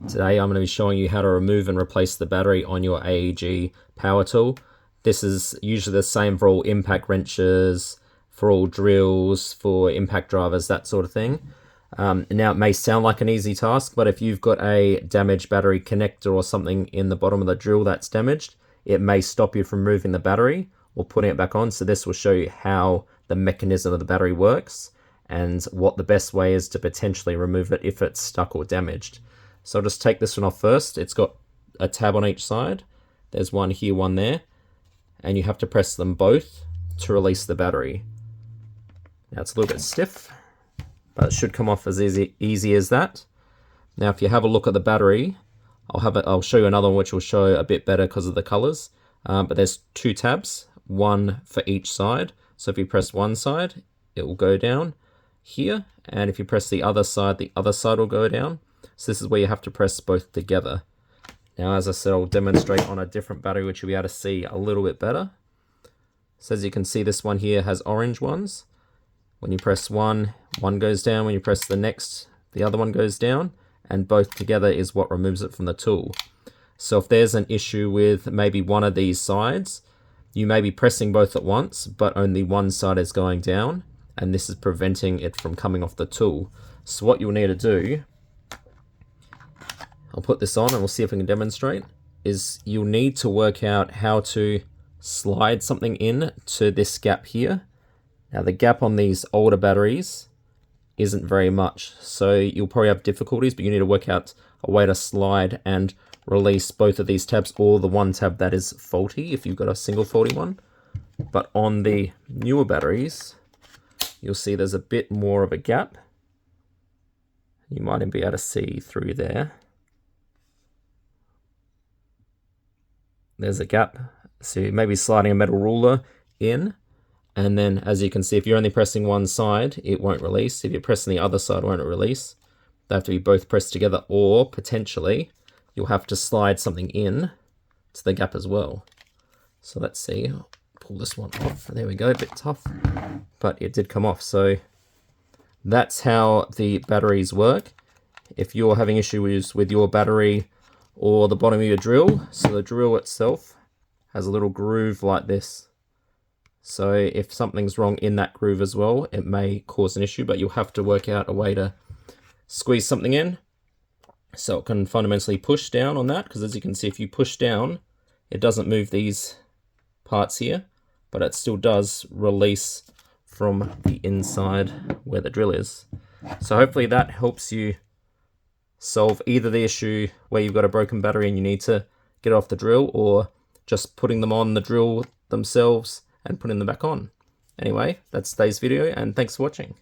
Today I'm going to be showing you how to remove and replace the battery on your AEG power tool. This is usually the same for all impact wrenches, for all drills, for impact drivers, that sort of thing. Now it may sound like an easy task, but if you've got a damaged battery connector or something in the bottom of the drill that's damaged, it may stop you from removing the battery or putting it back on. So this will show you how the mechanism of the battery works and what the best way is to potentially remove it if it's stuck or damaged. So I'll just take this one off first. It's got a tab on each side. There's one here, one there. And you have to press them both to release the battery. Now it's a little bit stiff, but it should come off as easy as that. Now if you have a look at the battery, I'll show you another one which will show a bit better because of the colors. But there's two tabs, one for each side. So if you press one side, it will go down here. And if you press the other side will go down. So this is where you have to press both together. Now, as I said, I'll demonstrate on a different battery, which you'll be able to see a little bit better. So as you can see, this one here has orange ones. When you press one goes down. When you press the next, the other one goes down. And both together is what removes it from the tool. So if there's an issue with maybe one of these sides, you may be pressing both at once, but only one side is going down. And this is preventing it from coming off the tool. So what you'll need to do, I'll put this on and we'll see if we can demonstrate, is you'll need to work out how to slide something in to this gap here. Now the gap on these older batteries isn't very much, so you'll probably have difficulties, but you need to work out a way to slide and release both of these tabs, or the one tab that is faulty if you've got a single faulty one. But on the newer batteries, you'll see there's a bit more of a gap. You might even be able to see through there. There's a gap. So you may be sliding a metal ruler in, and then as you can see, if you're only pressing one side, it won't release. If you're pressing the other side, it won't release. They have to be both pressed together, or potentially you'll have to slide something in to the gap as well. So let's see, I'll pull this one off. There we go, a bit tough, but it did come off. So that's how the batteries work. If you're having issues with your battery or the bottom of your drill, so the drill itself has a little groove like this. So if something's wrong in that groove as well, it may cause an issue, but you'll have to work out a way to squeeze something in so it can fundamentally push down on that, because as you can see, if you push down, it doesn't move these parts here, but it still does release from the inside where the drill is. So hopefully that helps you solve either the issue where you've got a broken battery and you need to get off the drill, or just putting them on the drill themselves and putting them back on. Anyway, that's today's video, and thanks for watching.